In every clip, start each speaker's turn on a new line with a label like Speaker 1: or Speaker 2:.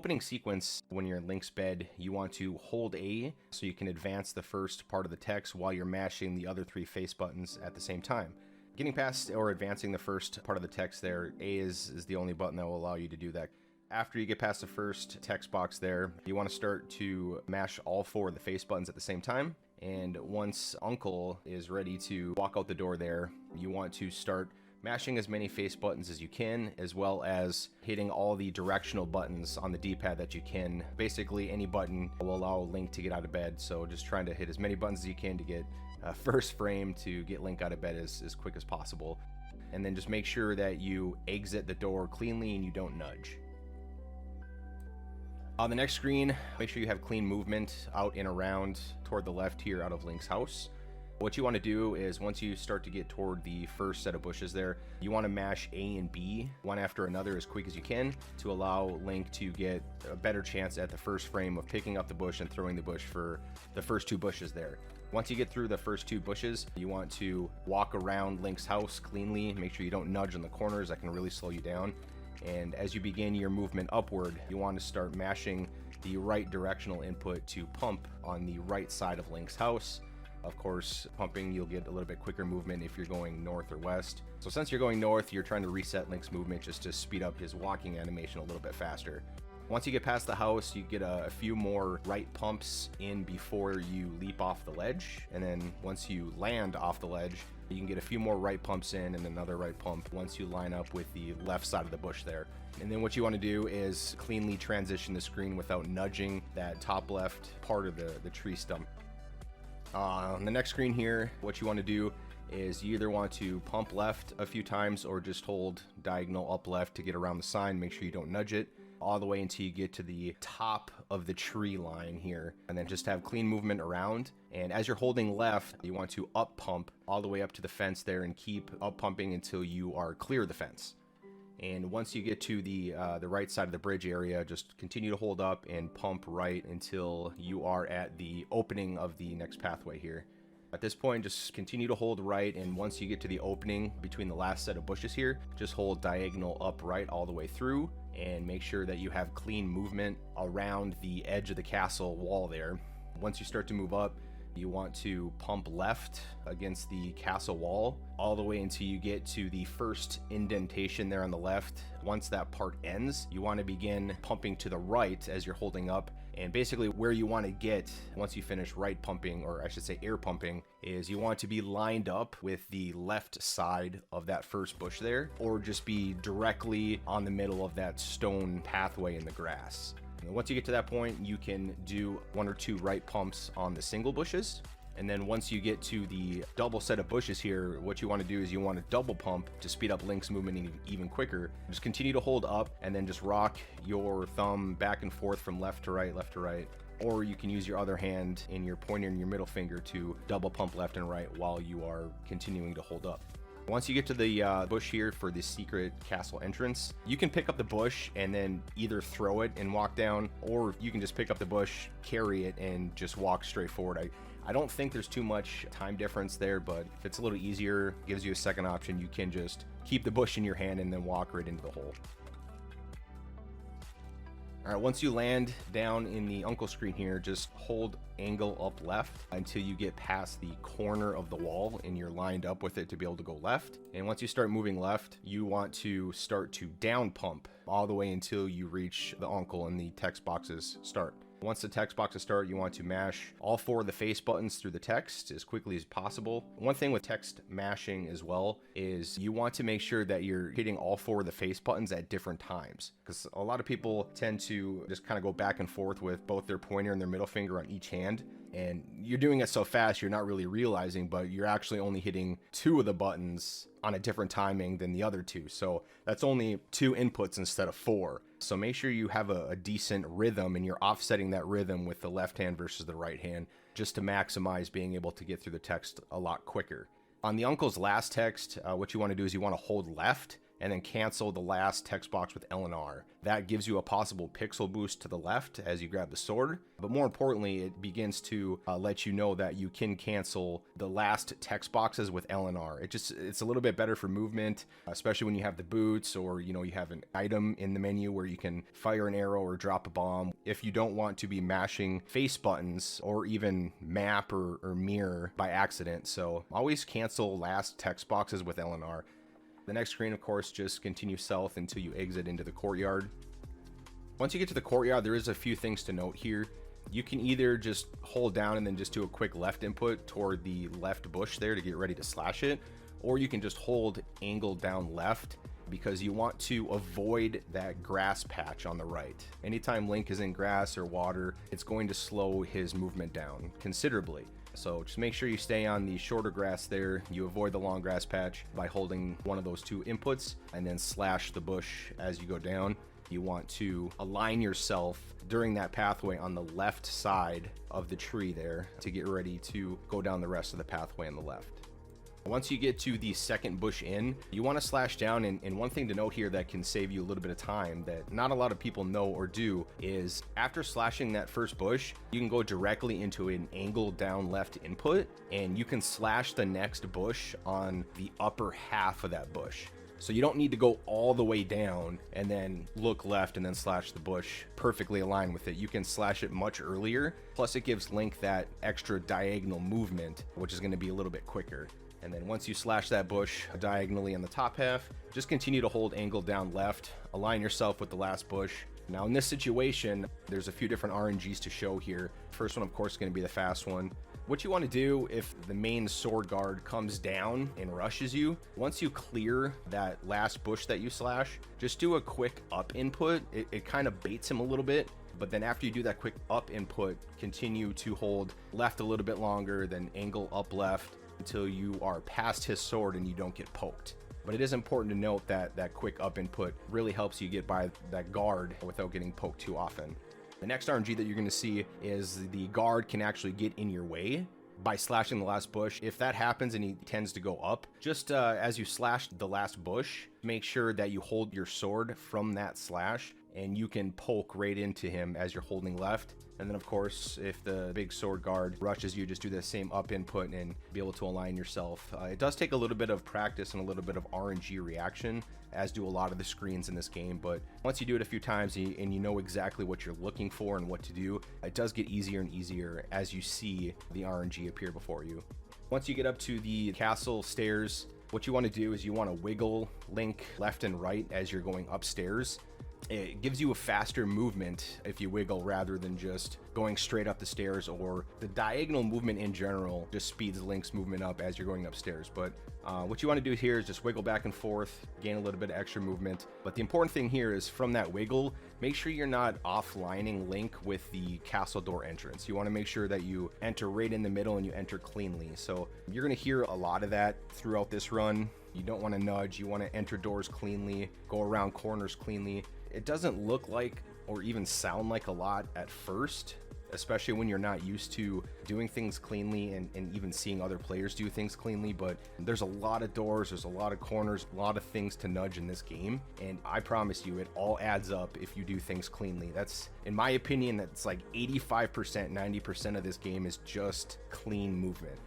Speaker 1: opening sequence, when you're in Link's bed, you want to hold A so you can advance the first part of the text while you're mashing the other 3 face buttons at the same time. Getting past or advancing the first part of the text there, A is the only button that will allow you to do that. After you get past the first text box there, you want to start to mash all 4 of the face buttons at the same time. And once Uncle is ready to walk out the door there, you want to start mashing as many face buttons as you can, as well as hitting all the directional buttons on the D-pad that you can. Basically, any button will allow Link to get out of bed, so just trying to hit as many buttons as you can to get first frame to get Link out of bed as quick as possible. And then just make sure that you exit the door cleanly and you don't nudge. On the next screen, make sure you have clean movement out and around toward the left here out of Link's house. What you want to do is once you start to get toward the first set of bushes there, you want to mash A and B one after another as quick as you can to allow Link to get a better chance at the first frame of picking up the bush and throwing the bush for the first 2 bushes there. Once you get through the first 2 bushes, you want to walk around Link's house cleanly. Make sure you don't nudge in the corners. That can really slow you down. And as you begin your movement upward, you want to start mashing the right directional input to pump on the right side of Link's house. Of course, pumping, you'll get a little bit quicker movement if you're going north or west. So since you're going north, you're trying to reset Link's movement just to speed up his walking animation a little bit faster. Once you get past the house, you get a few more right pumps in before you leap off the ledge. And then once you land off the ledge, you can get a few more right pumps in and another right pump once you line up with the left side of the bush there. And then what you want to do is cleanly transition the screen without nudging that top left part of the tree stump. On the next screen here, what you want to do is you either want to pump left a few times or just hold diagonal up left to get around the sign. Make sure you don't nudge it all the way until you get to the top of the tree line here, and then just have clean movement around. And as you're holding left, you want to up pump all the way up to the fence there and keep up pumping until you are clear of the fence. And once you get to the right side of the bridge area, just continue to hold up and pump right until you are at the opening of the next pathway here. At this point, just continue to hold right, and once you get to the opening between the last set of bushes here, just hold diagonal up right all the way through, and make sure that you have clean movement around the edge of the castle wall there. Once you start to move up, you want to pump left against the castle wall all the way until you get to the first indentation there on the left. Once that part ends, you want to begin pumping to the right as you're holding up. And basically where you want to get once you finish right pumping, or I should say air pumping, is you want to be lined up with the left side of that first bush there, or just be directly on the middle of that stone pathway in the grass. Once you get to that point, you can do 1 or 2 right pumps on the single bushes. And then once you get to the double set of bushes here, what you want to do is you want to double pump to speed up Link's movement even quicker. Just continue to hold up and then just rock your thumb back and forth from left to right, or you can use your other hand and your pointer and your middle finger to double pump left and right while you are continuing to hold up. Once you get to the bush here for the secret castle entrance, you can pick up the bush and then either throw it and walk down, or you can just pick up the bush, carry it, and just walk straight forward. I don't think there's too much time difference there, but if it's a little easier, gives you a second option, you can just keep the bush in your hand and then walk right into the hole. All right, once you land down in the uncle screen here, just hold angle up left until you get past the corner of the wall and you're lined up with it to be able to go left. And once you start moving left, you want to start to down pump all the way until you reach the uncle and the text boxes start. Once the text boxes start, you want to mash all 4 of the face buttons through the text as quickly as possible. One thing with text mashing as well is you want to make sure that you're hitting all 4 of the face buttons at different times, because a lot of people tend to just kind of go back and forth with both their pointer and their middle finger on each hand. And you're doing it so fast, you're not really realizing, but you're actually only hitting 2 of the buttons on a different timing than the other 2. So that's only 2 inputs instead of 4. So make sure you have a decent rhythm and you're offsetting that rhythm with the left hand versus the right hand just to maximize being able to get through the text a lot quicker. On the uncle's last text, what you want to do is you want to hold left and then cancel the last text box with L and R. That gives you a possible pixel boost to the left as you grab the sword, but more importantly, it begins to let you know that you can cancel the last text boxes with L and R. It's a little bit better for movement, especially when you have the boots, or you have an item in the menu where you can fire an arrow or drop a bomb. If you don't want to be mashing face buttons or even map or mirror by accident, so always cancel last text boxes with L and R. The next screen, of course, just continue south until you exit into the courtyard. Once you get to the courtyard, there is a few things to note here. You can either just hold down and then just do a quick left input toward the left bush there to get ready to slash it, or you can just hold angle down left because you want to avoid that grass patch on the right. Anytime Link is in grass or water, it's going to slow his movement down considerably. So just make sure you stay on the shorter grass there. You avoid the long grass patch by holding one of those two inputs and then slash the bush as you go down. You want to align yourself during that pathway on the left side of the tree there to get ready to go down the rest of the pathway on the left. Once you get to the second bush in, you want to slash down, and one thing to note here that can save you a little bit of time that not a lot of people know or do is after slashing that first bush, you can go directly into an angle down left input, and you can slash the next bush on the upper half of that bush. So you don't need to go all the way down and then look left and then slash the bush perfectly aligned with it. You can slash it much earlier. Plus it gives Link that extra diagonal movement, which is going to be a little bit quicker. And then once you slash that bush diagonally on the top half, just continue to hold angle down left, align yourself with the last bush. Now in this situation, there's a few different RNGs to show here. First one, of course, is going to be the fast one. What you want to do if the main sword guard comes down and rushes you, once you clear that last bush that you slash, just do a quick up input. It kind of baits him a little bit, but then after you do that quick up input, continue to hold left a little bit longer, then angle up left until you are past his sword and you don't get poked. But it is important to note that that quick up input really helps you get by that guard without getting poked too often. The next RNG that you're going to see is the guard can actually get in your way by slashing the last bush. If that happens and he tends to go up, just as you slash the last bush, make sure that you hold your sword from that slash and you can poke right into him as you're holding left. And then of course, if the big sword guard rushes you, just do the same up input and be able to align yourself. It does take a little bit of practice and a little bit of RNG reaction, as do a lot of the screens in this game. But once you do it a few times and you know exactly what you're looking for and what to do, it does get easier and easier as you see the RNG appear before you. Once you get up to the castle stairs, what you want to do is you want to wiggle Link left and right as you're going upstairs. It gives you a faster movement if you wiggle rather than just going straight up the stairs, or the diagonal movement in general just speeds Link's movement up as you're going upstairs. But what you want to do here is just wiggle back and forth, gain a little bit of extra movement. But the important thing here is from that wiggle, make sure you're not offlining Link with the castle door entrance. You want to make sure that you enter right in the middle and you enter cleanly. So you're going to hear a lot of that throughout this run. You don't want to nudge, you want to enter doors cleanly, go around corners cleanly. It doesn't look like or even sound like a lot at first, especially when you're not used to doing things cleanly and even seeing other players do things cleanly. But there's a lot of doors, there's a lot of corners, a lot of things to nudge in this game, and I promise you it all adds up if you do things cleanly. That's, in my opinion, that's like 85%, 90% of this game is just clean movement.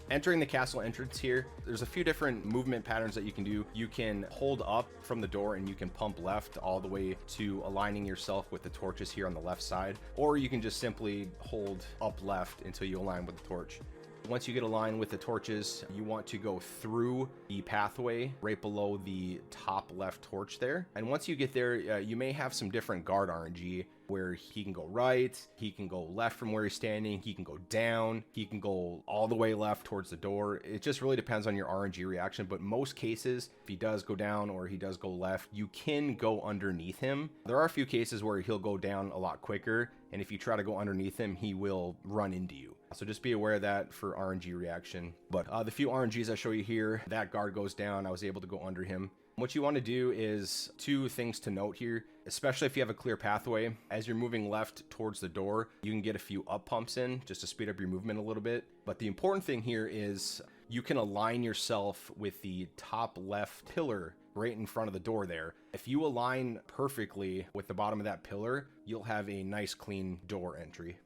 Speaker 1: Entering the castle entrance here, there's a few different movement patterns that you can do. You can hold up from the door and you can pump left all the way to aligning yourself with the torches here on the left side, or you can just simply hold up left until you align with the torch. Once you get aligned with the torches, you want to go through the pathway right below the top left torch there. And once you get there, you may have some different guard RNG where he can go right, he can go left from where he's standing, he can go down, he can go all the way left towards the door. It just really depends on your RNG reaction, but most cases, if he does go down or he does go left, you can go underneath him. There are a few cases where he'll go down a lot quicker, and if you try to go underneath him, he will run into you. So just be aware of that for RNG reaction. But the few RNGs I show you here, that guard goes down, I was able to go under him. What you want to do is two things to note here, especially if you have a clear pathway. As you're moving left towards the door, you can get a few up pumps in just to speed up your movement a little bit. But the important thing here is you can align yourself with the top left pillar right in front of the door there. If you align perfectly with the bottom of that pillar, you'll have a nice clean door entry.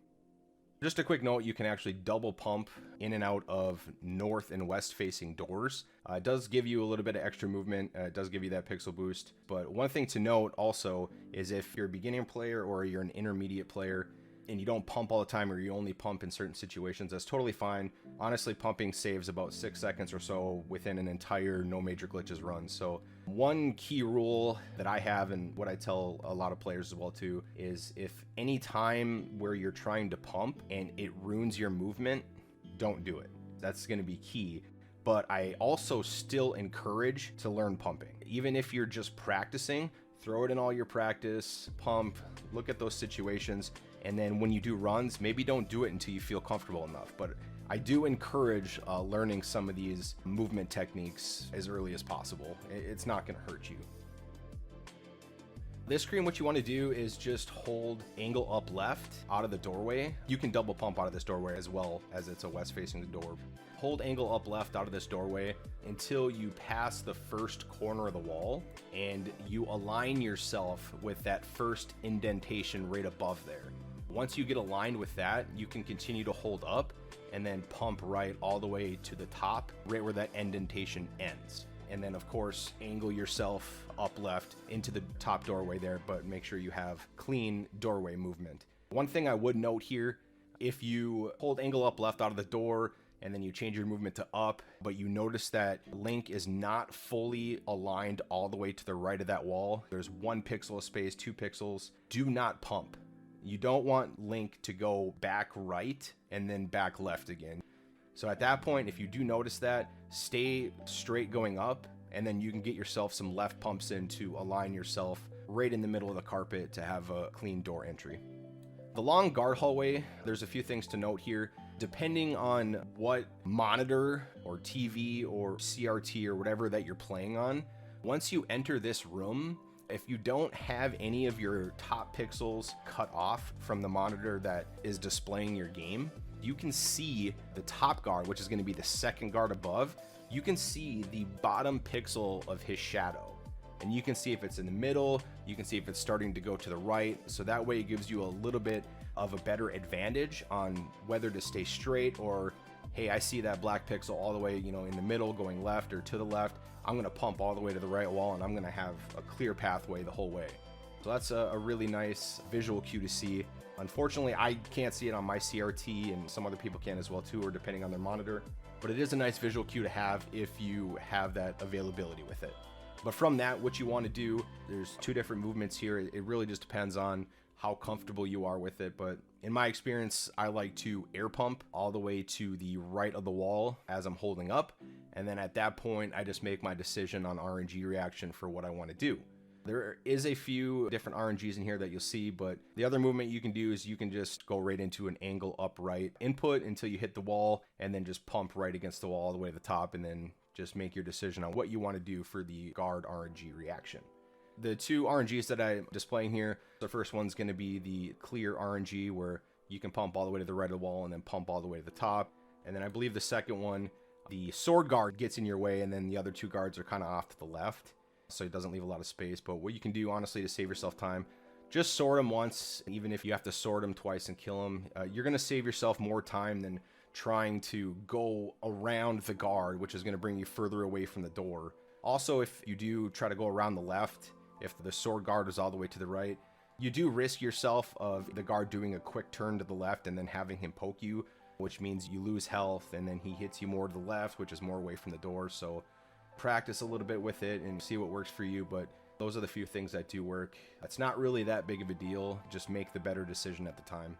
Speaker 1: Just a quick note, you can actually double pump in and out of north and west facing doors. It does give you a little bit of extra movement. It does give you that pixel boost. But one thing to note also is if you're a beginning player or you're an intermediate player and you don't pump all the time, or you only pump in certain situations, that's totally fine. Honestly, pumping saves about 6 seconds or so within an entire no major glitches run. So one key rule that I have, and what I tell a lot of players as well too, is if any time where you're trying to pump and it ruins your movement, don't do it. That's going to be key. But I also still encourage to learn pumping. Even if you're just practicing, throw it in all your practice, pump, look at those situations, and then when you do runs, maybe don't do it until you feel comfortable enough. But I do encourage learning some of these movement techniques as early as possible. It's not going to hurt you. This screen, what you want to do is just hold angle up left out of the doorway. You can double pump out of this doorway as well, as it's a west facing door. Hold angle up left out of this doorway until you pass the first corner of the wall, and you align yourself with that first indentation right above there. Once you get aligned with that, you can continue to hold up and then pump right all the way to the top, right where that indentation ends. And then of course, angle yourself up left into the top doorway there, but make sure you have clean doorway movement. One thing I would note here, if you hold angle up left out of the door and then you change your movement to up, but you notice that Link is not fully aligned all the way to the right of that wall, there's 1 pixel of space, 2 pixels, do not pump. You don't want Link to go back right and then back left again. So at that point, if you do notice that, stay straight going up, and then you can get yourself some left pumps in to align yourself right in the middle of the carpet to have a clean door entry. The long guard hallway, there's a few things to note here. Depending on what monitor or TV or CRT or whatever that you're playing on, once you enter this room, if you don't have any of your top pixels cut off from the monitor that is displaying your game, you can see the top guard, which is going to be the second guard above. You can see the bottom pixel of his shadow, and you can see if it's in the middle, you can see if it's starting to go to the right. So that way it gives you a little bit of a better advantage on whether to stay straight or, hey, I see that black pixel all the way, in the middle going left or to the left. I'm going to pump all the way to the right wall, and I'm going to have a clear pathway the whole way. So that's a really nice visual cue to see. Unfortunately, I can't see it on my CRT, and some other people can as well too, or depending on their monitor. But it is a nice visual cue to have if you have that availability with it. But from that, what you want to do, there's 2 different movements here. It really just depends on how comfortable you are with it. But in my experience, I like to air pump all the way to the right of the wall as I'm holding up. And then at that point, I just make my decision on RNG reaction for what I want to do. There is a few different RNGs in here that you'll see, but the other movement you can do is you can just go right into an angle upright input until you hit the wall, and then just pump right against the wall all the way to the top, and then just make your decision on what you want to do for the guard RNG reaction. The 2 RNGs that I'm displaying here, the first one's going to be the clear RNG, where you can pump all the way to the right of the wall and then pump all the way to the top. And then I believe the second one, the sword guard gets in your way, and then the other 2 guards are kind of off to the left, so it doesn't leave a lot of space. But what you can do, honestly, to save yourself time, just sword them once. Even if you have to sword them twice and kill them, you're going to save yourself more time than trying to go around the guard, which is going to bring you further away from the door. Also, if you do try to go around the left, if the sword guard is all the way to the right, you do risk yourself of the guard doing a quick turn to the left and then having him poke you, which means you lose health, and then he hits you more to the left, which is more away from the door. So practice a little bit with it and see what works for you, but those are the few things that do work. It's not really that big of a deal. Just make the better decision at the time.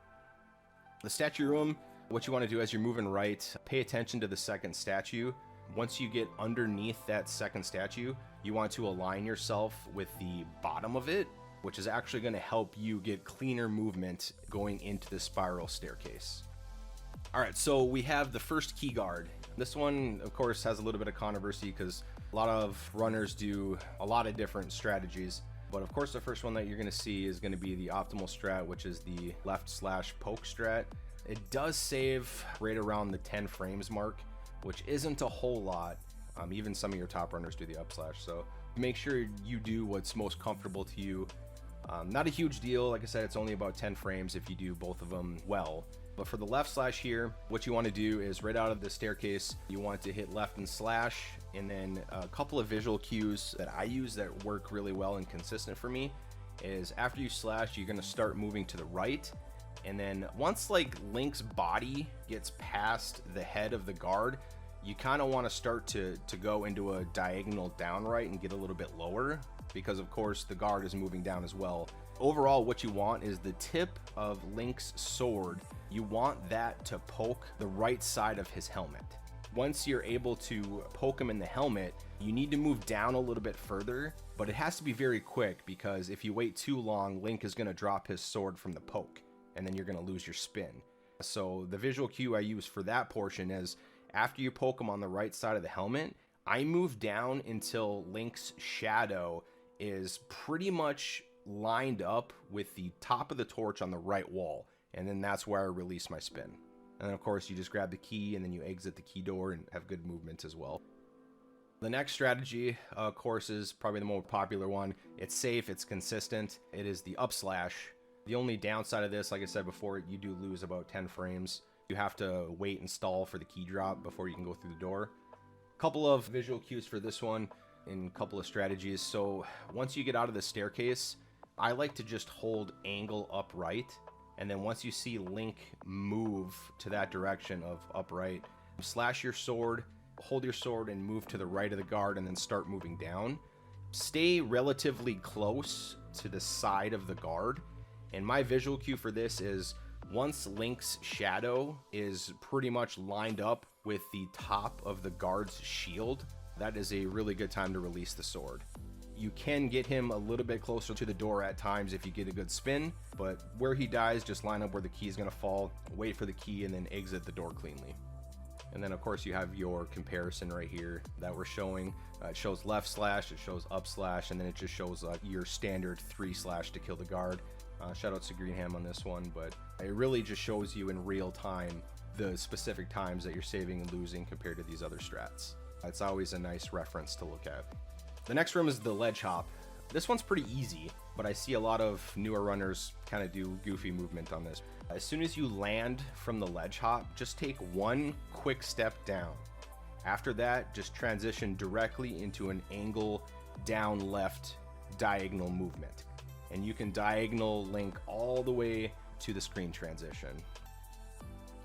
Speaker 1: The statue room, what you want to do as you're moving right, pay attention to the second statue. Once you get underneath that second statue, you want to align yourself with the bottom of it, which is actually going to help you get cleaner movement going into the spiral staircase. All right, so we have the first key guard. This one, of course, has a little bit of controversy because a lot of runners do a lot of different strategies. But of course, the first one that you're going to see is going to be the optimal strat, which is the left/poke strat. It does save right around the 10 frames mark, which isn't a whole lot. Even some of your top runners do the up slash, so make sure you do what's most comfortable to you. Not a huge deal. Like I said, it's only about 10 frames if you do both of them well. But for the left slash here, what you want to do is right out of the staircase, you want to hit left and slash, and then a couple of visual cues that I use that work really well and consistent for me is after you slash, you're going to start moving to the right. And then once like Link's body gets past the head of the guard, you kind of want to start to go into a diagonal down right and get a little bit lower, because of course the guard is moving down as well. Overall, what you want is the tip of Link's sword. You want that to poke the right side of his helmet. Once you're able to poke him in the helmet, you need to move down a little bit further, but it has to be very quick, because if you wait too long, Link is going to drop his sword from the poke, and then you're going to lose your spin. So the visual cue I use for that portion is after you poke him on the right side of the helmet, I move down until Link's shadow is pretty much lined up with the top of the torch on the right wall, and then that's where I release my spin. And then of course you just grab the key and then you exit the key door and have good movement as well. The next strategy, of course, is probably the more popular one. It's safe, it's consistent. It is the up slash. The only downside of this, like I said before, you do lose about 10 frames. You have to wait and stall for the key drop before you can go through the door. A couple of visual cues for this one and a couple of strategies. So once you get out of the staircase, I like to just hold angle upright, and then once you see Link move to that direction of upright, slash your sword, hold your sword and move to the right of the guard, and then start moving down. Stay relatively close to the side of the guard, and my visual cue for this is once Link's shadow is pretty much lined up with the top of the guard's shield, that is a really good time to release the sword. You can get him a little bit closer to the door at times if you get a good spin, but where he dies, just line up where the key is going to fall, wait for the key, and then exit the door cleanly. And then of course you have your comparison right here that we're showing. It shows left slash, it shows up slash, and then it just shows your standard 3 slash to kill the guard. Shout out to GreenHam on this one, but it really just shows you in real time the specific times that you're saving and losing compared to these other strats. It's always a nice reference to look at. The next room is the ledge hop. This one's pretty easy, but I see a lot of newer runners kind of do goofy movement on this. As soon as you land from the ledge hop, just take one quick step down. After that, just transition directly into an angle down left diagonal movement. And you can diagonal Link all the way to the screen transition.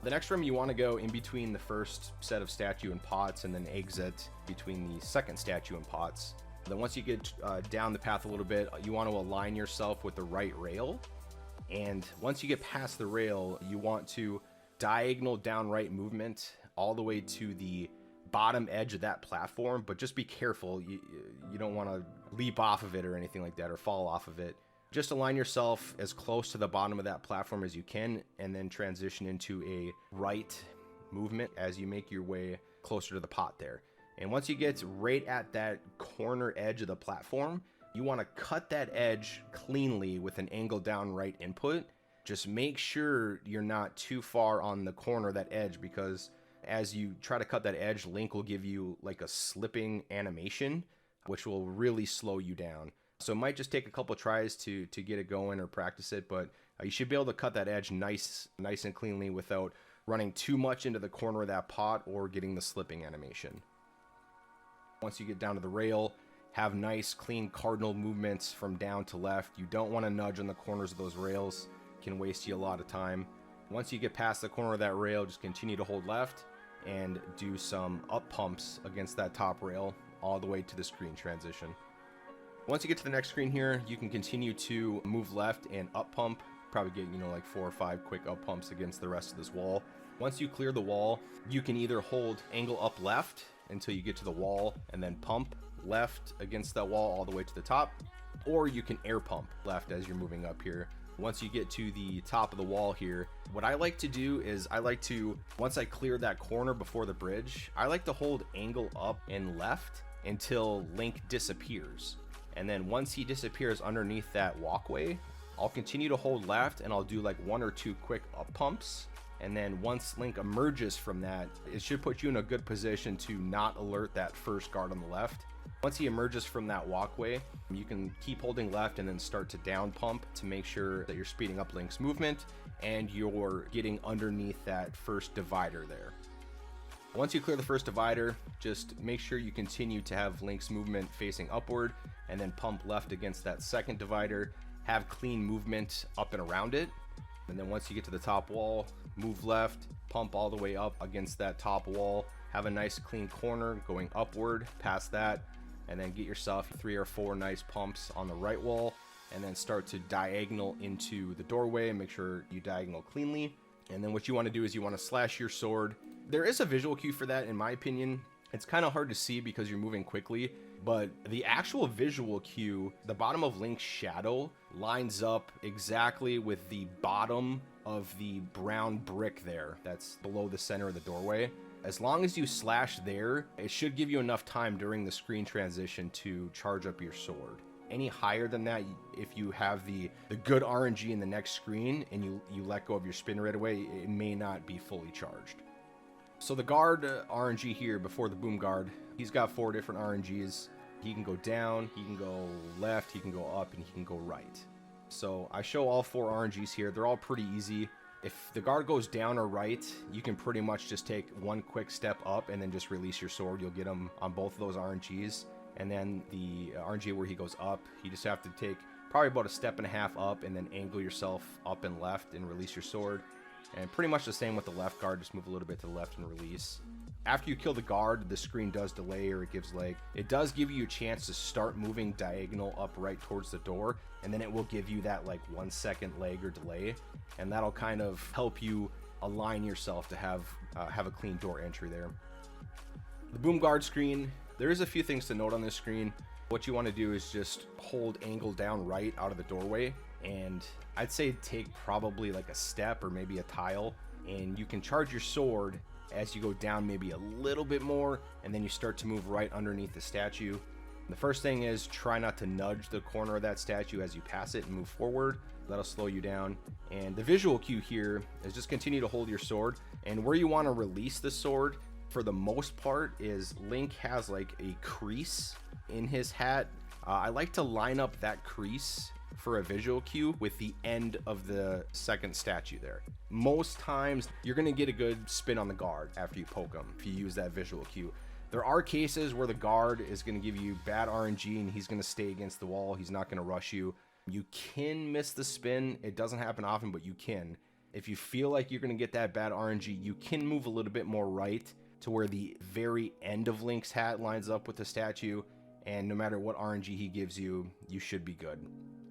Speaker 1: The next room, you want to go in between the first set of statue and pots, and then exit between the second statue and pots. Then once you get down the path a little bit, you want to align yourself with the right rail. And once you get past the rail, you want to diagonal down right movement all the way to the bottom edge of that platform, but just be careful. You don't want to leap off of it or anything like that, or fall off of it. Just align yourself as close to the bottom of that platform as you can, and then transition into a right movement as you make your way closer to the pot there. And once you get right at that corner edge of the platform, you want to cut that edge cleanly with an angle down right input. Just make sure you're not too far on the corner of that edge, because as you try to cut that edge, Link will give you like a slipping animation, which will really slow you down. So it might just take a couple tries to get it going or practice it, but you should be able to cut that edge nice and cleanly without running too much into the corner of that pot or getting the slipping animation. Once you get down to the rail, have nice clean cardinal movements from down to left. You don't want to nudge on the corners of those rails. It can waste you a lot of time. Once you get past the corner of that rail, just continue to hold left and do some up pumps against that top rail all the way to the screen transition. Once you get to the next screen here, you can continue to move left and up pump. Probably get, like 4 or 5 quick up pumps against the rest of this wall. Once you clear the wall, you can either hold angle up left until you get to the wall and then pump left against that wall all the way to the top, or you can air pump left as you're moving up here. Once you get to the top of the wall here, what I like to do is once I clear that corner before the bridge, I like to hold angle up and left until Link disappears. And then once he disappears underneath that walkway, I'll continue to hold left and I'll do like 1 or 2 quick up pumps And then once Link emerges from that, it should put you in a good position to not alert that first guard on the left. Once he emerges from that walkway, you can keep holding left and then start to down pump to make sure that you're speeding up Link's movement and you're getting underneath that first divider there. Once you clear the first divider, just make sure you continue to have Link's movement facing upward and then pump left against that second divider. Have clean movement up and around it. And then once you get to the top wall, move left, pump all the way up against that top wall. Have a nice clean corner going upward past that, and then get yourself 3 or 4 nice pumps on the right wall, and then start to diagonal into the doorway and make sure you diagonal cleanly. And then what you want to do is you want to slash your sword. There is a visual cue for that, in my opinion. It's kind of hard to see because you're moving quickly, but the actual visual cue, the bottom of Link's shadow lines up exactly with the bottom of the brown brick there that's below the center of the doorway. As long as you slash there, it should give you enough time during the screen transition to charge up your sword. Any higher than that, if you have the good RNG in the next screen and you let go of your spin right away, it may not be fully charged. So the guard RNG here before the boom guard, he's got 4 different RNGs. He can go down, he can go left, he can go up, and he can go right. So I show all 4 RNGs here. They're all pretty easy. If the guard goes down or right, you can pretty much just take one quick step up and then just release your sword. You'll get him on both of those RNGs. And then the RNG where he goes up, you just have to take probably about a step and a half up and then angle yourself up and left and release your sword. And pretty much the same with the left guard, just move a little bit to the left and release. After you kill the guard, the screen does delay or it gives lag. It does give you a chance to start moving diagonal up right towards the door, and then it will give you that like 1 second lag or delay, and that'll kind of help you align yourself to have a clean door entry there. The boom guard screen, there is a few things to note on this screen. What you want to do is just hold angle down right out of the doorway, and I'd say take probably like a step or maybe a tile, and you can charge your sword as you go down maybe a little bit more, and then you start to move right underneath the statue. The first thing is try not to nudge the corner of that statue as you pass it and move forward. That'll slow you down. And the visual cue here is just continue to hold your sword, and where you want to release the sword for the most part is Link has like a crease in his hat. I like to line up that crease for a visual cue with the end of the second statue there. Most times you're going to get a good spin on the guard after you poke him if you use that visual cue. There are cases where the guard is going to give you bad RNG and he's going to stay against the wall. He's not going to rush you. You can miss the spin. It doesn't happen often, but you can. If you feel like you're going to get that bad RNG, you can move a little bit more right to where the very end of Link's hat lines up with the statue, and no matter what RNG he gives you, you should be good.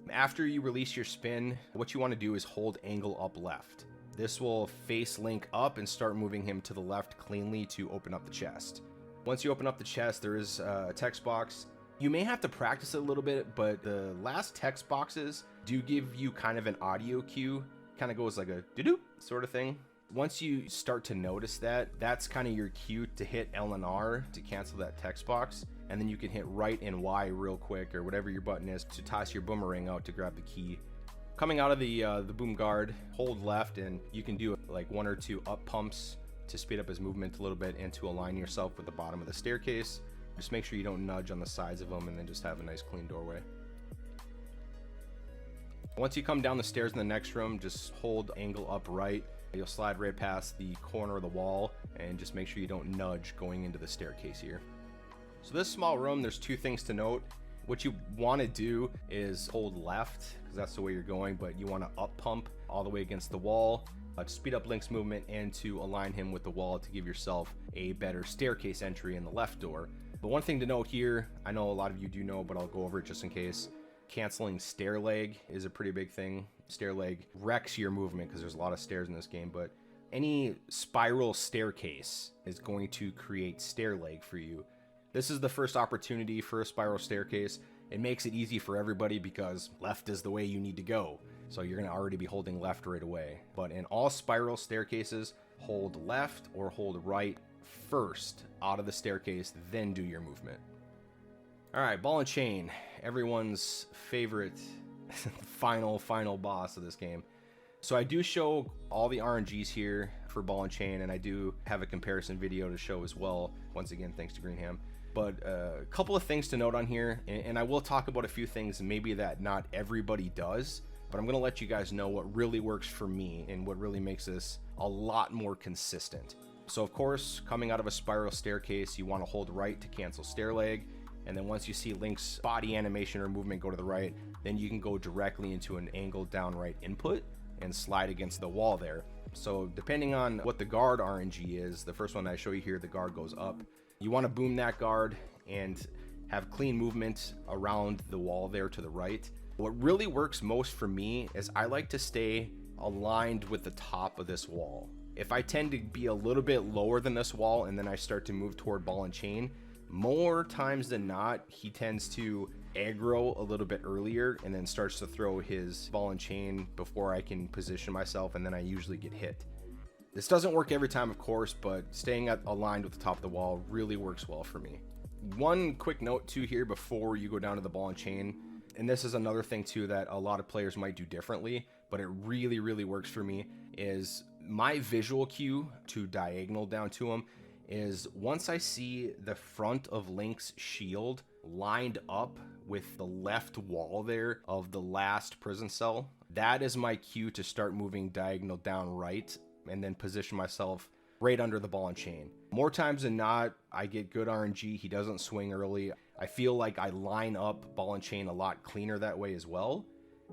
Speaker 1: After you release your spin, what you want to do is hold angle up left. This will face Link up and start moving him to the left cleanly to open up the chest. Once you open up the chest, there is a text box. You may have to practice it a little bit, but the last text boxes do give you kind of an audio cue. Kind of goes like a doo-doo sort of thing. Once you start to notice that, that's kind of your cue to hit L and R to cancel that text box. And then you can hit right and Y real quick, or whatever your button is, to toss your boomerang out to grab the key. Coming out of the boom guard, hold left, and you can do like 1 or 2 up pumps to speed up his movement a little bit and to align yourself with the bottom of the staircase. Just make sure you don't nudge on the sides of them, and then just have a nice clean doorway. Once you come down the stairs in the next room, just hold angle up right. You'll slide right past the corner of the wall, and just make sure you don't nudge going into the staircase here. So this small room, there's 2 things to note. What you want to do is hold left, because that's the way you're going, but you want to up pump all the way against the wall to speed up Link's movement and to align him with the wall to give yourself a better staircase entry in the left door. But one thing to note here, I know a lot of you do know, but I'll go over it just in case. Canceling stair leg is a pretty big thing. Stair leg wrecks your movement because there's a lot of stairs in this game, but any spiral staircase is going to create stair leg for you. This is the first opportunity for a spiral staircase. It makes it easy for everybody because left is the way you need to go. So you're going to already be holding left right away. But in all spiral staircases, hold left or hold right first out of the staircase, then do your movement. All right, ball and chain, everyone's favorite final boss of this game. So I do show all the RNGs here for ball and chain, and I do have a comparison video to show as well. Once again, thanks to GreenHam. But a couple of things to note on here, and I will talk about a few things maybe that not everybody does, but I'm gonna let you guys know what really works for me and what really makes this a lot more consistent. So of course, coming out of a spiral staircase, you wanna hold right to cancel stair leg, and then once you see Link's body animation or movement go to the right, then you can go directly into an angled down right input and slide against the wall there. So depending on what the guard RNG is, the first one I show you here, the guard goes up. You want to boom that guard and have clean movement around the wall there to the right. What really works most for me is I like to stay aligned with the top of this wall. If I tend to be a little bit lower than this wall and then I start to move toward ball and chain, more times than not, he tends to aggro a little bit earlier and then starts to throw his ball and chain before I can position myself, and then I usually get hit. This doesn't work every time, of course, but staying aligned with the top of the wall really works well for me. One quick note too here before you go down to the ball and chain, and this is another thing too that a lot of players might do differently, but it really works for me, is my visual cue to diagonal down to him is once I see the front of Link's shield lined up with the left wall there of the last prison cell, that is my cue to start moving diagonal down right and then position myself right under the ball and chain. More times than not, I get good RNG. He doesn't swing early. I feel like I line up ball and chain a lot cleaner that way as well.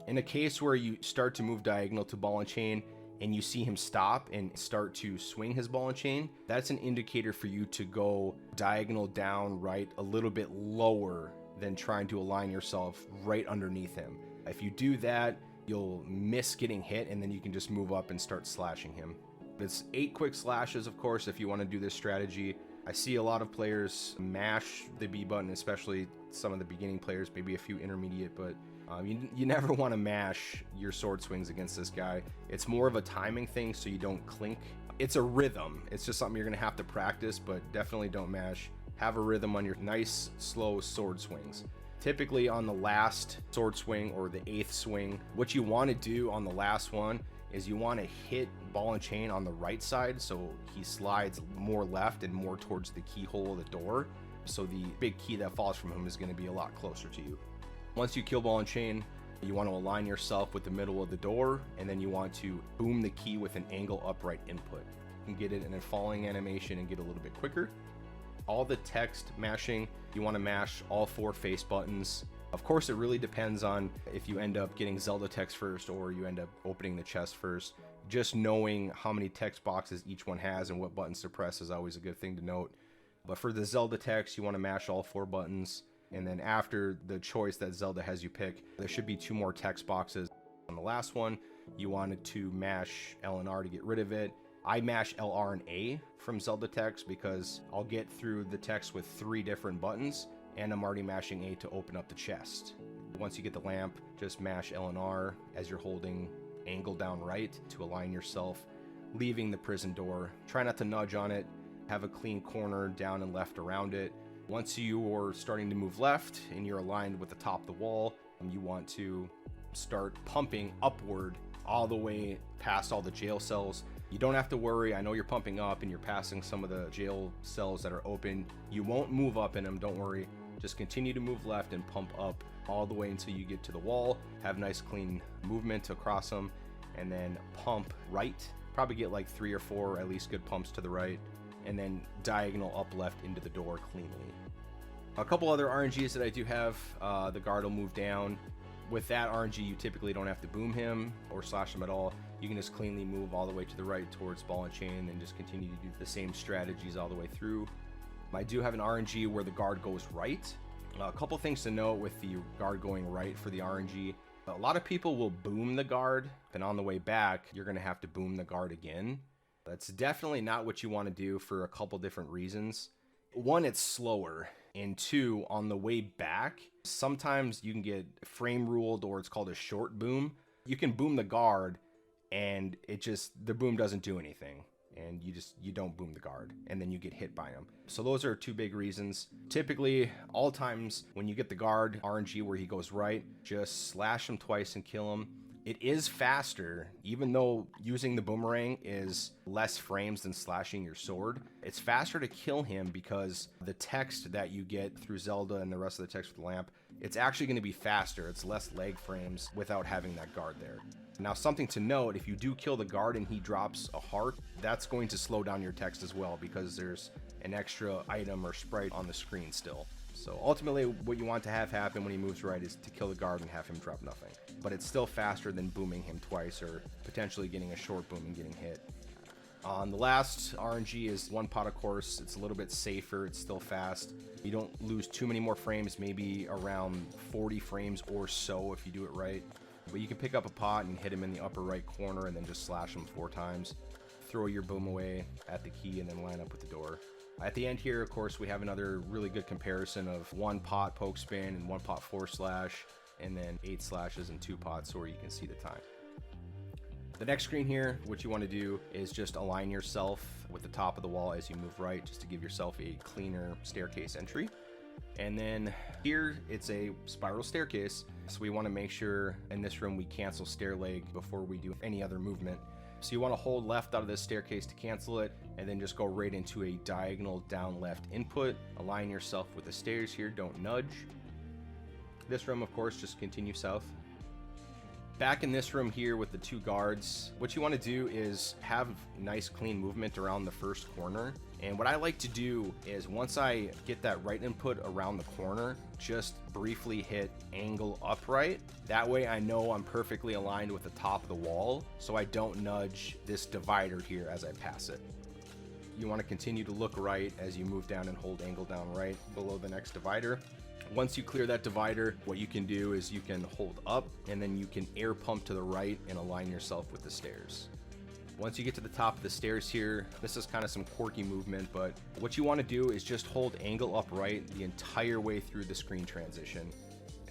Speaker 1: In a case where you start to move diagonal to ball and chain and you see him stop and start to swing his ball and chain, that's an indicator for you to go diagonal down right a little bit lower than trying to align yourself right underneath him. If you do that, you'll miss getting hit, and then you can just move up and start slashing him. It's 8 quick slashes, of course, if you want to do this strategy. I see a lot of players mash the B button, especially some of the beginning players, maybe a few intermediate, but you never want to mash your sword swings against this guy. It's more of a timing thing so you don't clink. It's a rhythm. It's just something you're going to have to practice, but definitely don't mash. Have a rhythm on your nice, slow sword swings. Typically on the last sword swing or the 8th swing, what you want to do on the last one is you want to hit ball and chain on the right side so he slides more left and more towards the keyhole of the door. So the big key that falls from him is going to be a lot closer to you. Once you kill ball and chain, you want to align yourself with the middle of the door, and then you want to boom the key with an angle upright input. You can get it in a falling animation and get a little bit quicker. All the text mashing, you want to mash all 4 face buttons. Of course, it really depends on if you end up getting Zelda text first or you end up opening the chest first. Just knowing how many text boxes each one has and what buttons to press is always a good thing to note. But for the Zelda text, you want to mash all 4 buttons. And then after the choice that Zelda has you pick, there should be 2 more text boxes. On the last one, you wanted to mash L and R to get rid of it. I mash LR and A from Zelda text because I'll get through the text with 3 different buttons, and I'm already mashing A to open up the chest. Once you get the lamp, just mash L and R as you're holding angle down right to align yourself, leaving the prison door. Try not to nudge on it. Have a clean corner down and left around it. Once you are starting to move left and you're aligned with the top of the wall, you want to start pumping upward all the way past all the jail cells. You don't have to worry. I know you're pumping up and you're passing some of the jail cells that are open. You won't move up in them, don't worry. Just continue to move left and pump up all the way until you get to the wall. Have nice clean movement across them, and then pump right. Probably get like 3 or 4 at least good pumps to the right, and then diagonal up left into the door cleanly. A couple other RNGs that I do have, the guard will move down. With that RNG, you typically don't have to boom him or slash him at all. You can just cleanly move all the way to the right towards ball and chain and just continue to do the same strategies all the way through. I do have an RNG where the guard goes right. A couple things to note with the guard going right for the RNG. A lot of people will boom the guard, and on the way back, you're going to have to boom the guard again. That's definitely not what you want to do for a couple different reasons. 1, it's slower. And 2, on the way back, sometimes you can get frame ruled, or it's called a short boom. You can boom the guard and the boom doesn't do anything, and you don't boom the guard, and then you get hit by him. So those are 2 big reasons. Typically, all times when you get the guard RNG where he goes right, just slash him twice and kill him. It is faster, even though using the boomerang is less frames than slashing your sword. It's faster to kill him because the text that you get through Zelda and the rest of the text with the lamp, it's actually going to be faster. It's less leg frames without having that guard there. Now, something to note, if you do kill the guard and he drops a heart, that's going to slow down your text as well because there's an extra item or sprite on the screen still. So ultimately, what you want to have happen when he moves right is to kill the guard and have him drop nothing. But it's still faster than booming him twice or potentially getting a short boom and getting hit. The last RNG is one pot, of course. It's a little bit safer. It's still fast. You don't lose too many more frames, maybe around 40 frames or so if you do it right. But you can pick up a pot and hit him in the upper right corner and then just slash him 4 times. Throw your boom away at the key and then line up with the door. At the end here, of course, we have another really good comparison of 1 pot poke spin and 1 pot 4 slash, and then 8 slashes and 2 pots where you can see the time. The next screen here, what you want to do is just align yourself with the top of the wall as you move right, just to give yourself a cleaner staircase entry. And then here, it's a spiral staircase, so we want to make sure in this room we cancel stair leg before we do any other movement. So you want to hold left out of this staircase to cancel it, and then just go right into a diagonal down left input. Align yourself with the stairs here, don't nudge. This room, of course, just continue south. Back in this room here with the 2 guards, what you want to do is have nice clean movement around the first corner. And what I like to do is once I get that right input around the corner, just briefly hit angle upright. That way I know I'm perfectly aligned with the top of the wall, so I don't nudge this divider here as I pass it. You want to continue to look right as you move down and hold angle down right below the next divider. Once you clear that divider, what you can do is you can hold up and then you can air pump to the right and align yourself with the stairs. Once you get to the top of the stairs here, this is kind of some quirky movement, but what you want to do is just hold angle upright the entire way through the screen transition.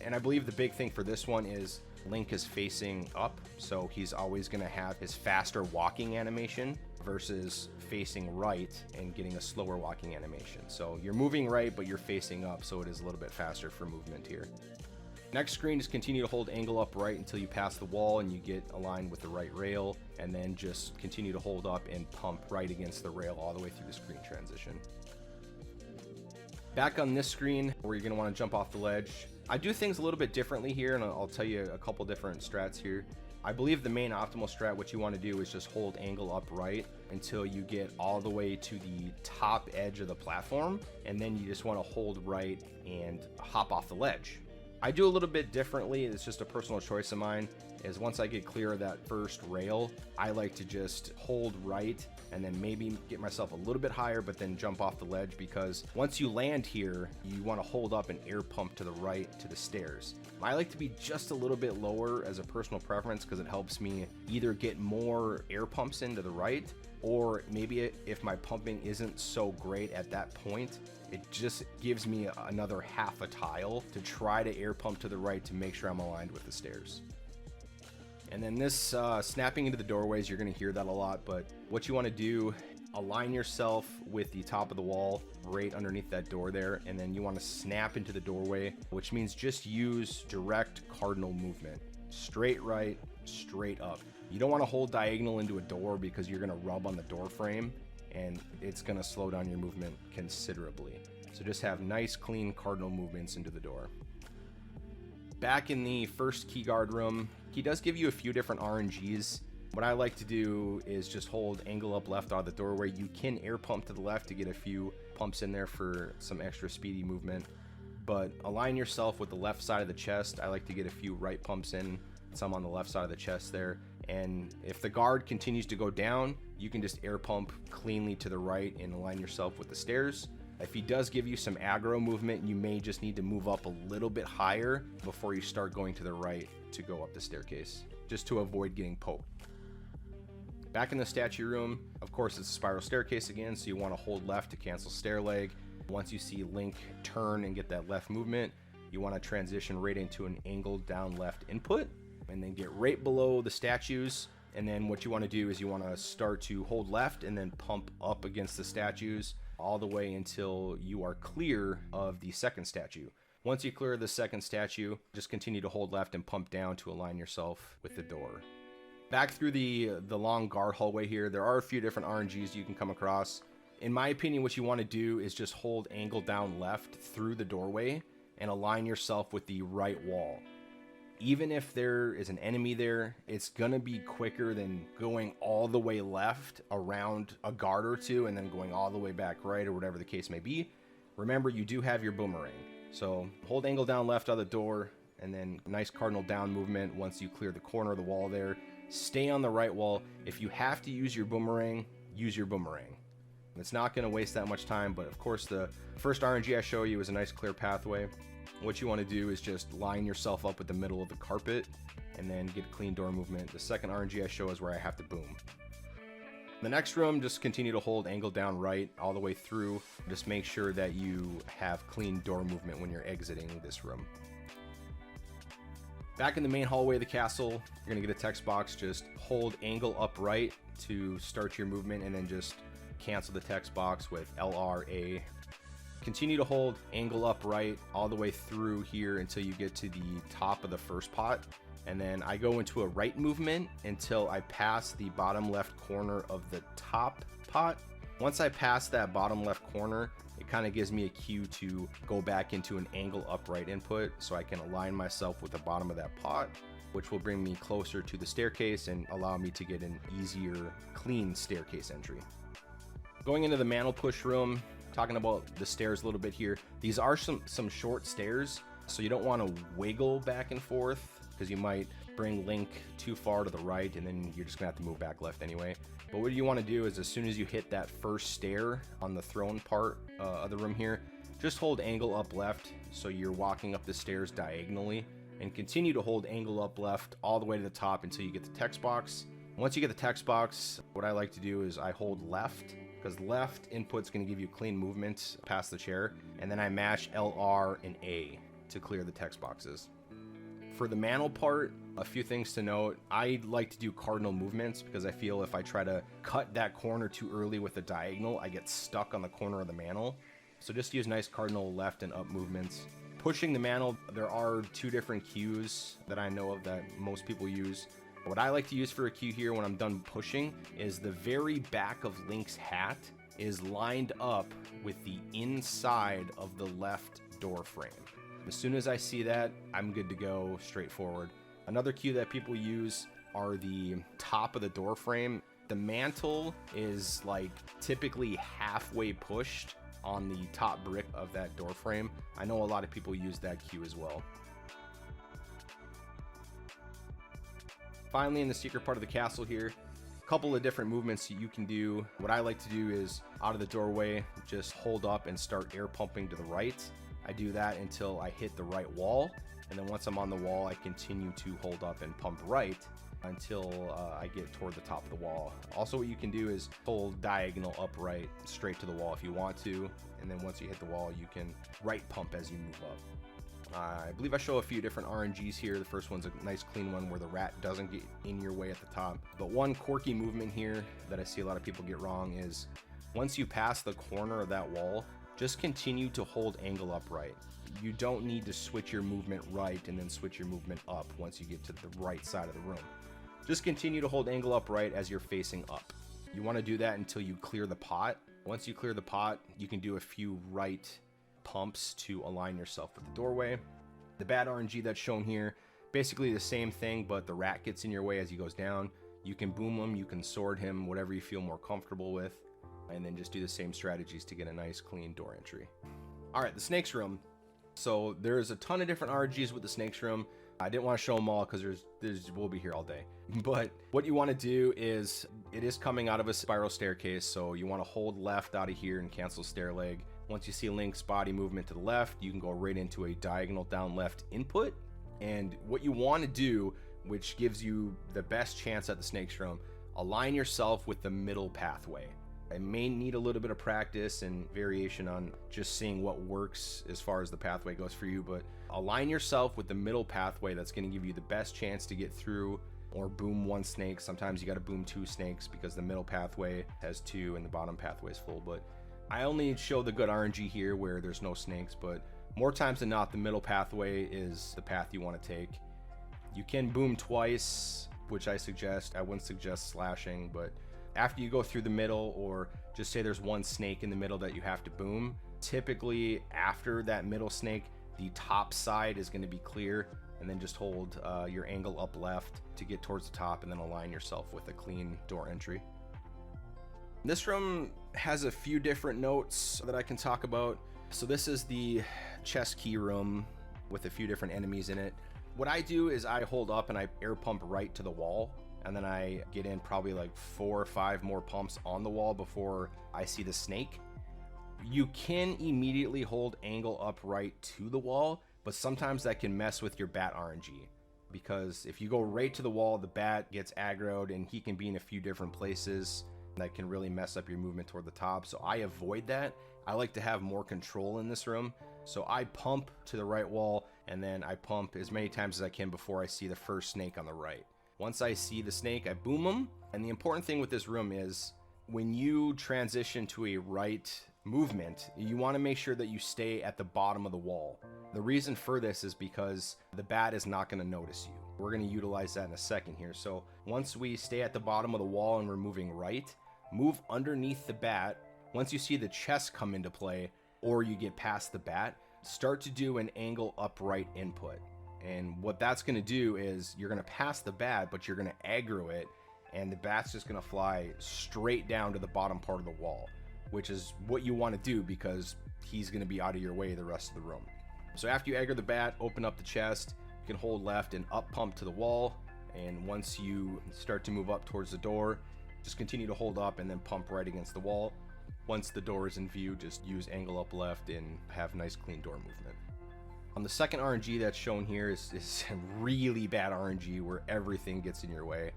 Speaker 1: And I believe the big thing for this one is Link is facing up, so he's always going to have his faster walking animation versus facing right and getting a slower walking animation. So you're moving right, but you're facing up, so it is a little bit faster for movement here. Next screen is continue to hold angle up right until you pass the wall and you get aligned with the right rail, and then just continue to hold up and pump right against the rail all the way through the screen transition. Back on this screen where you're going to want to jump off the ledge, I do things a little bit differently here, and I'll tell you a couple different strats here. I believe the main optimal strat, what you want to do is just hold angle up right until you get all the way to the top edge of the platform, and then you just want to hold right and hop off the ledge. I do a little bit differently. It's just a personal choice of mine, is once I get clear of that first rail, I like to just hold right and then maybe get myself a little bit higher, but then jump off the ledge, because once you land here, you want to hold up and air pump to the right to the stairs. I like to be just a little bit lower as a personal preference because it helps me either get more air pumps into the right, or maybe if my pumping isn't so great at that point, it just gives me another half a tile to try to air pump to the right to make sure I'm aligned with the stairs. And then this snapping into the doorways, you're going to hear that a lot, but what you want to do, align yourself with the top of the wall right underneath that door there, and then you want to snap into the doorway, which means just use direct cardinal movement. Straight right, straight up. You don't want to hold diagonal into a door because you're going to rub on the door frame and it's going to slow down your movement considerably. So just have nice clean cardinal movements into the door. Back in the first key guard room, he does give you a few different RNGs. What I like to do is just hold angle up left out of the doorway. You can air pump to the left to get a few pumps in there for some extra speedy movement, but align yourself with the left side of the chest. I like to get a few right pumps in, some on the left side of the chest there. And if the guard continues to go down, you can just air pump cleanly to the right and align yourself with the stairs. If he does give you some aggro movement, you may just need to move up a little bit higher before you start going to the right to go up the staircase, just to avoid getting poked. Back in the statue room, of course, it's a spiral staircase again, so you want to hold left to cancel stair leg. Once you see Link turn and get that left movement, you want to transition right into an angled down left input, and then get right below the statues. And then what you want to do is you want to start to hold left and then pump up against the statues all the way until you are clear of the second statue. Once you clear the second statue, just continue to hold left and pump down to align yourself with the door. Back through the long guard hallway here, there are a few different RNGs you can come across. In my opinion, what you want to do is just hold angle down left through the doorway and align yourself with the right wall. Even if there is an enemy there, it's gonna be quicker than going all the way left around a guard or two and then going all the way back right, or whatever the case may be. Remember, you do have your boomerang. So hold angle down left out of the door, and then nice cardinal down movement once you clear the corner of the wall there. Stay on the right wall. If you have to use your boomerang, use your boomerang. It's not going to waste that much time, but of course the first RNG I show you is a nice clear pathway. What you want to do is just line yourself up with the middle of the carpet and then get clean door movement. The second RNG I show is where I have to boom. The next room, just continue to hold angle down right all the way through. Just make sure that you have clean door movement when you're exiting this room. Back in the main hallway of the castle, you're gonna get a text box. Just hold angle up right to start your movement and then just cancel the text box with LRA. Continue to hold angle up right all the way through here until you get to the top of the first pot. And then I go into a right movement until I pass the bottom left corner of the top pot. Once I pass that bottom left corner, it kind of gives me a cue to go back into an angle upright input so I can align myself with the bottom of that pot, which will bring me closer to the staircase and allow me to get an easier, clean staircase entry. Going into the mantle push room, talking about the stairs a little bit here. These are some short stairs, so you don't want to wiggle back and forth, because you might bring Link too far to the right and then you're just gonna have to move back left anyway. But what you want to do is, as soon as you hit that first stair on the throne part of the room here, just hold angle up left so you're walking up the stairs diagonally, and continue to hold angle up left all the way to the top until you get the text box. Once you get the text box, what I like to do is I hold left, because left input's going to give you clean movement past the chair, and then I mash LR and A to clear the text boxes. For the mantle part, a few things to note. I like to do cardinal movements because I feel if I try to cut that corner too early with the diagonal, I get stuck on the corner of the mantle. So just use nice cardinal left and up movements. Pushing the mantle, there are two different cues that I know of that most people use. What I like to use for a cue here when I'm done pushing is the very back of Link's hat is lined up with the inside of the left door frame. As soon as I see that, I'm good to go, straightforward. Another cue that people use are the top of the door frame. The mantle is like typically halfway pushed on the top brick of that door frame. I know a lot of people use that cue as well. Finally, in the secret part of the castle here, a couple of different movements you can do. What I like to do is out of the doorway, just hold up and start air pumping to the right. I do that until I hit the right wall, and then once I'm on the wall, I continue to hold up and pump right until I get toward the top of the wall. Also, what you can do is hold diagonal upright straight to the wall if you want to, and then once you hit the wall, you can right pump as you move up. I believe I show a few different RNGs here. The first one's a nice clean one where the rat doesn't get in your way at the top. But one quirky movement here that I see a lot of people get wrong is once you pass the corner of that wall, just continue to hold angle upright. You don't need to switch your movement right and then switch your movement up once you get to the right side of the room. Just continue to hold angle upright as you're facing up. You want to do that until you clear the pot. Once you clear the pot, you can do a few right pumps to align yourself with the doorway. The bad RNG that's shown here, basically the same thing, but the rat gets in your way as he goes down. You can boom him, you can sword him, whatever you feel more comfortable with, and then just do the same strategies to get a nice clean door entry. All right, the snakes room. So there's a ton of different RNGs with the snakes room. I didn't want to show them all because we'll be here all day. But what you want to do is, it is coming out of a spiral staircase, so you want to hold left out of here and cancel stair leg. Once you see Link's body movement to the left, you can go right into a diagonal down left input. And what you want to do, which gives you the best chance at the snakes room, align yourself with the middle pathway. I may need a little bit of practice and variation on just seeing what works as far as the pathway goes for you, but align yourself with the middle pathway. That's going to give you the best chance to get through or boom one snake. Sometimes you got to boom two snakes because the middle pathway has two and the bottom pathway is full. But I only show the good RNG here where there's no snakes, but More times than not, the middle pathway is the path you want to take. You can boom twice, which I suggest. I wouldn't suggest slashing, but after you go through the middle, or just say there's one snake in the middle that you have to boom, typically after that middle snake, the top side is going to be clear, and then just hold your angle up left to get towards the top, and then align yourself with a clean door entry. This room has a few different notes that I can talk about. So this is the chest key room with a few different enemies in it. What I do is I hold up and I air pump right to the wall, and then I get in probably like 4 or 5 more pumps on the wall before I see the snake. You can immediately hold angle up right to the wall, but sometimes that can mess with your bat RNG, because if you go right to the wall, the bat gets aggroed and he can be in a few different places. That can really mess up your movement toward the top. So I avoid that. I like to have more control in this room. So I pump to the right wall, and then I pump as many times as I can before I see the first snake on the right. Once I see the snake, I boom him. And the important thing with this room is when you transition to a right movement, you want to make sure that you stay at the bottom of the wall. The reason for this is because the bat is not going to notice you. We're going to utilize that in a second here. So once we stay at the bottom of the wall and we're moving right, move underneath the bat. Once you see the chest come into play, or you get past the bat, start to do an angle upright input. And what that's going to do is you're going to pass the bat, but you're going to aggro it, and the bat's just going to fly straight down to the bottom part of the wall, which is what you want to do because he's going to be out of your way the rest of the room. So after you aggro the bat, open up the chest, you can hold left and up pump to the wall. And once you start to move up towards the door, just continue to hold up and then pump right against the wall. Once the door is in view, just use angle up left and have nice clean door movement. On the second RNG that's shown here is really bad RNG where everything gets in your way.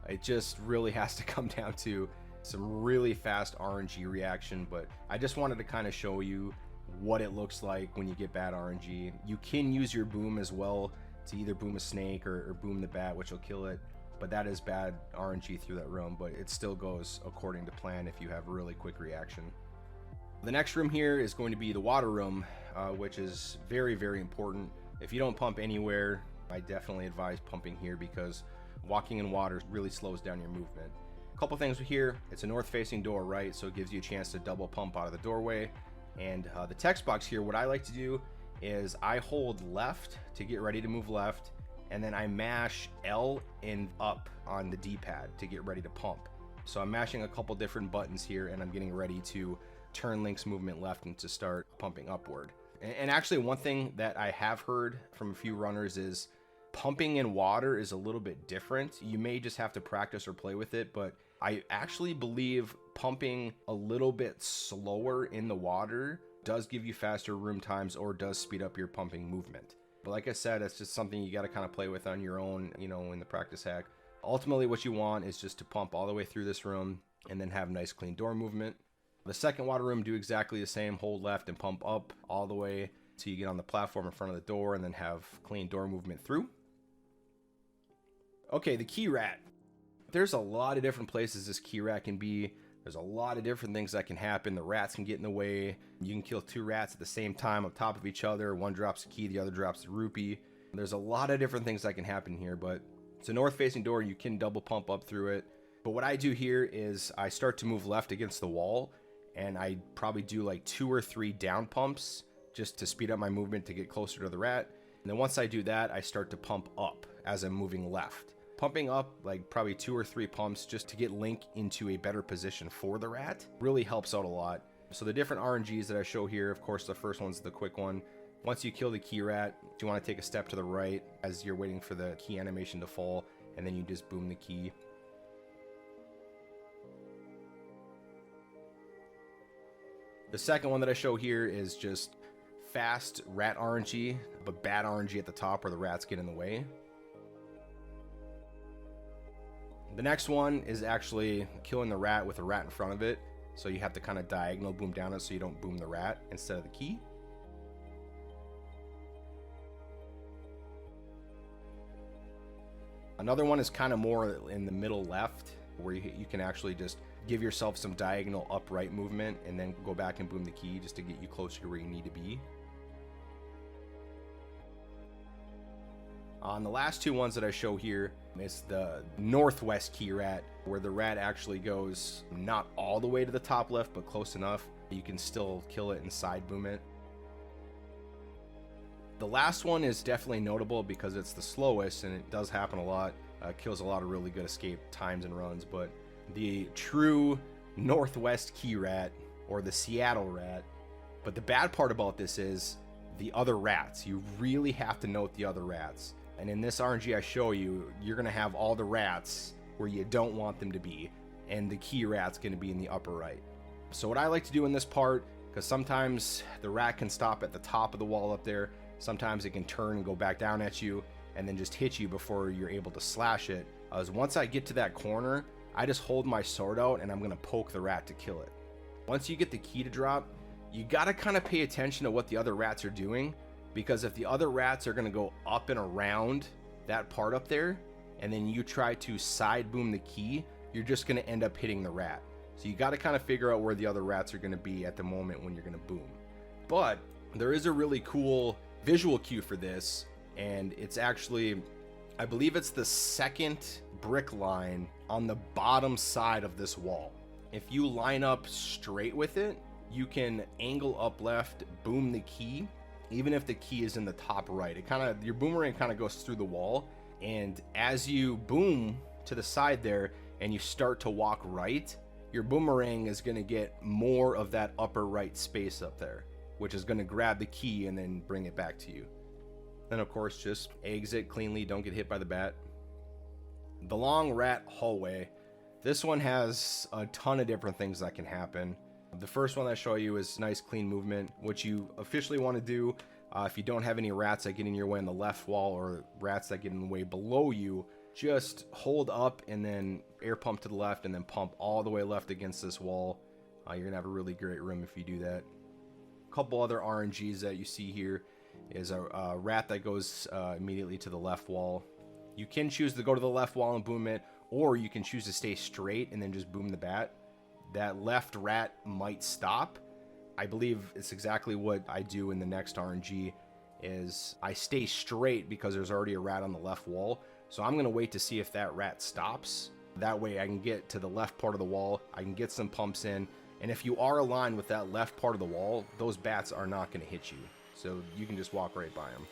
Speaker 1: It just really has to come down to some really fast RNG reaction, but I just wanted to kind of show you what it looks like when you get bad RNG. You can use your boom as well to either boom a snake or boom the bat, which will kill it, but that is bad RNG through that room, but it still goes according to plan if you have really quick reaction. The next room here is going to be the water room, which is very, very important. If you don't pump anywhere, I definitely advise pumping here because walking in water really slows down your movement. A couple things here, it's a north facing door, right? So it gives you a chance to double pump out of the doorway. And the text box here, what I like to do is I hold left to get ready to move left, and then I mash L and up on the D-pad to get ready to pump. So I'm mashing a couple different buttons here, and I'm getting ready to turn Link's movement left and to start pumping upward. And actually one thing that I have heard from a few runners is pumping in water is a little bit different. You may just have to practice or play with it, but I actually believe pumping a little bit slower in the water does give you faster room times or does speed up your pumping movement. But like I said, it's just something you got to kind of play with on your own, you know, in the practice hack. Ultimately, what you want is just to pump all the way through this room and then have nice clean door movement. The second water room, do exactly the same. Hold left and pump up all the way till you get on the platform in front of the door and then have clean door movement through. Okay, the key rat. There's a lot of different places this key rat can be. There's a lot of different things that can happen. The rats can get in the way. You can kill 2 rats at the same time on top of each other. One drops the key, the other drops the rupee. There's a lot of different things that can happen here, but it's a north facing door. You can double pump up through it. But what I do here is I start to move left against the wall, and I probably do like 2 or 3 down pumps just to speed up my movement to get closer to the rat. And then once I do that, I start to pump up as I'm moving left. Pumping up like probably 2 or 3 pumps just to get Link into a better position for the rat really helps out a lot. So the different RNGs that I show here, of course, the first one's the quick one. Once you kill the key rat, you want to take a step to the right as you're waiting for the key animation to fall, and then you just boom the key. The second one that I show here is just fast rat RNG, but bad RNG at the top where the rats get in the way. The next one is actually killing the rat with a rat in front of it. So you have to kind of diagonal boom down it so you don't boom the rat instead of the key. Another one is kind of more in the middle left where you can actually just give yourself some diagonal upright movement and then go back and boom the key just to get you closer to where you need to be. On the last two ones that I show here, it's the northwest key rat, where the rat actually goes not all the way to the top left, but close enough. You can still kill it and side boom it. The last one is definitely notable because it's the slowest, and it does happen a lot. Kills a lot of really good escape times and runs, but the true northwest key rat, or the Seattle rat. But the bad part about this is the other rats. You really have to note the other rats. And in this RNG I show you, you're going to have all the rats where you don't want them to be, and the key rat's going to be in the upper right. So what I like to do in this part, because sometimes the rat can stop at the top of the wall up there, sometimes it can turn and go back down at you and then just hit you before you're able to slash it, is once I get to that corner, I just hold my sword out and I'm going to poke the rat to kill it. Once you get the key to drop, you got to kind of pay attention to what the other rats are doing, because if the other rats are going to go up and around that part up there, and then you try to side boom the key, you're just going to end up hitting the rat. So you got to kind of figure out where the other rats are going to be at the moment when you're going to boom. But there is a really cool visual cue for this, and it's actually, I believe it's the second brick line on the bottom side of this wall. If you line up straight with it, you can angle up left, boom the key, even if the key is in the top right. It kind of, your boomerang kind of goes through the wall, and as you boom to the side there and you start to walk right, your boomerang is going to get more of that upper right space up there, which is going to grab the key and then bring it back to you. Then of course just exit cleanly, don't get hit by the bat. The long rat hallway. This one has a ton of different things that can happen. The first one I show you is nice clean movement. What you officially want to do, if you don't have any rats that get in your way on the left wall or rats that get in the way below you, just hold up and then air pump to the left and then pump all the way left against this wall. You're gonna have a really great room if you do that. A couple other RNGs that you see here is a rat that goes immediately to the left wall. You can choose to go to the left wall and boom it, or you can choose to stay straight and then just boom the bat. That left rat might stop. I believe it's exactly what I do in the next RNG, is I stay straight because there's already a rat on the left wall. So I'm going to wait to see if that rat stops. That way I can get to the left part of the wall, I can get some pumps in, and if you are aligned with that left part of the wall, those bats are not going to hit you. So you can just walk right by them.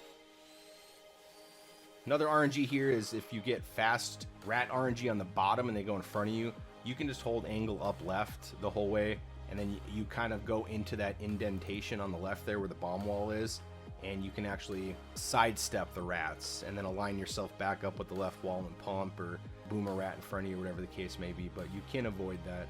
Speaker 1: Another RNG here is if you get fast rat RNG on the bottom and they go in front of you, you can just hold angle up left the whole way, and then you kind of go into that indentation on the left there where the bomb wall is, and you can actually sidestep the rats and then align yourself back up with the left wall and pump or boom a rat in front of you, whatever the case may be, but you can avoid that.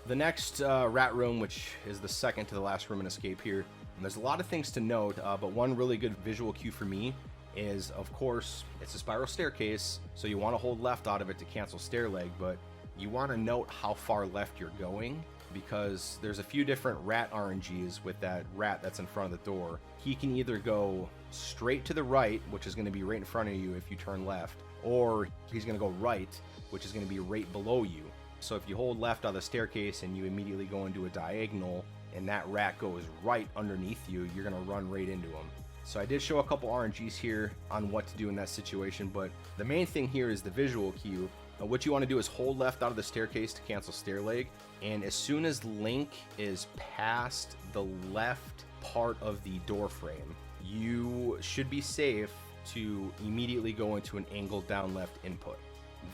Speaker 1: The next rat room, which is the second to the last room in escape here, and there's a lot of things to note, but one really good visual cue for me is, of course, it's a spiral staircase, so you want to hold left out of it to cancel stair leg, but you want to note how far left you're going, because there's a few different rat RNGs with that rat that's in front of the door. He can either go straight to the right, which is going to be right in front of you if you turn left, or he's going to go right, which is going to be right below you. So if you hold left on the staircase and you immediately go into a diagonal and that rat goes right underneath you, you're going to run right into him. So I did show a couple RNGs here on what to do in that situation, but the main thing here is the visual cue. What you want to do is hold left out of the staircase to cancel stair leg, and as soon as Link is past the left part of the door frame, you should be safe to immediately go into an angled down left input.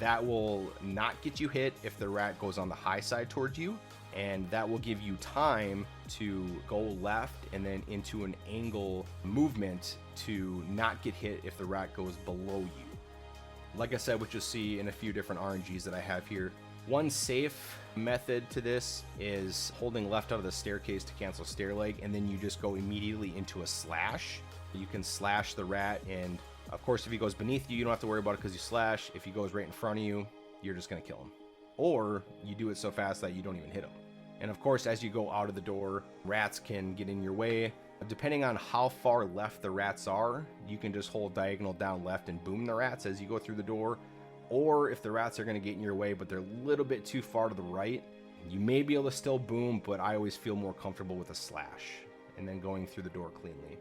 Speaker 1: That will not get you hit if the rat goes on the high side towards you, and that will give you time to go left and then into an angle movement to not get hit if the rat goes below you. Like I said, what you'll see in a few different RNGs that I have here. One safe method to this is holding left out of the staircase to cancel stair leg, and then you just go immediately into a slash. You can slash the rat, and of course if he goes beneath you, you don't have to worry about it because you slash. If he goes right in front of you, you're just going to kill him. Or you do it so fast that you don't even hit him. And of course, as you go out of the door, rats can get in your way. Depending on how far left the rats are, you can just hold diagonal down left and boom the rats as you go through the door. Or if the rats are going to get in your way, but they're a little bit too far to the right, you may be able to still boom, but I always feel more comfortable with a slash. and then going through the door cleanly.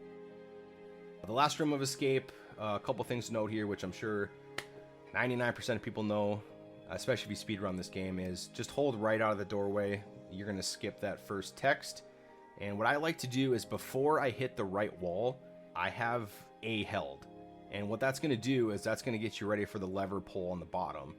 Speaker 1: The last room of escape, a couple things to note here, which I'm sure 99% of people know, especially if you speedrun this game, is just hold right out of the doorway. You're going to skip that first text. And what I like to do is before I hit the right wall, I have A held. And what that's going to do is that's going to get you ready for the lever pull on the bottom.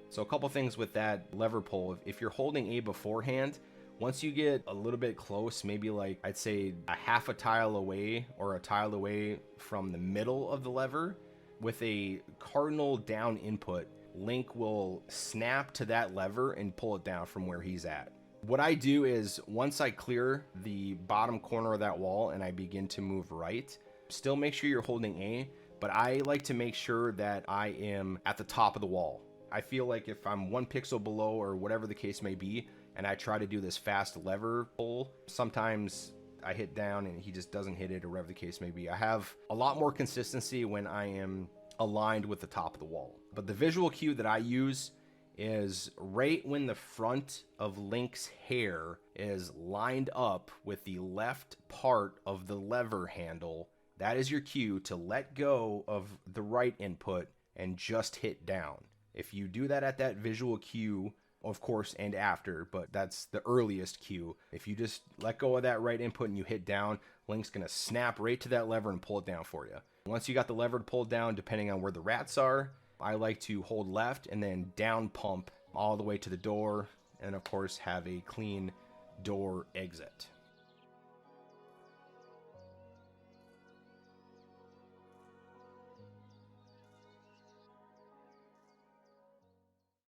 Speaker 1: So a couple things with that lever pull. If you're holding A beforehand, once you get a little bit close, maybe like I'd say a half a tile away or a tile away from the middle of the lever, with a cardinal down input, Link will snap to that lever and pull it down from where he's at. What I do is once I clear the bottom corner of that wall and I begin to move right, still make sure you're holding A, but I like to make sure that I am at the top of the wall. I feel like if I'm 1 pixel below or whatever the case may be, and I try to do this fast lever pull, sometimes I hit down and he just doesn't hit it, or whatever the case may be. I have a lot more consistency when I am aligned with the top of the wall. But the visual cue that I use is right when the front of Link's hair is lined up with the left part of the lever handle. That is your cue to let go of the right input and just hit down. If you do that at that visual cue, of course, and after, but that's the earliest cue. If you just let go of that right input and you hit down, Link's gonna snap right to that lever and pull it down for you. Once you got the lever pulled down, depending on where the rats are, I like to hold left and then down pump all the way to the door, and of course have a clean door exit.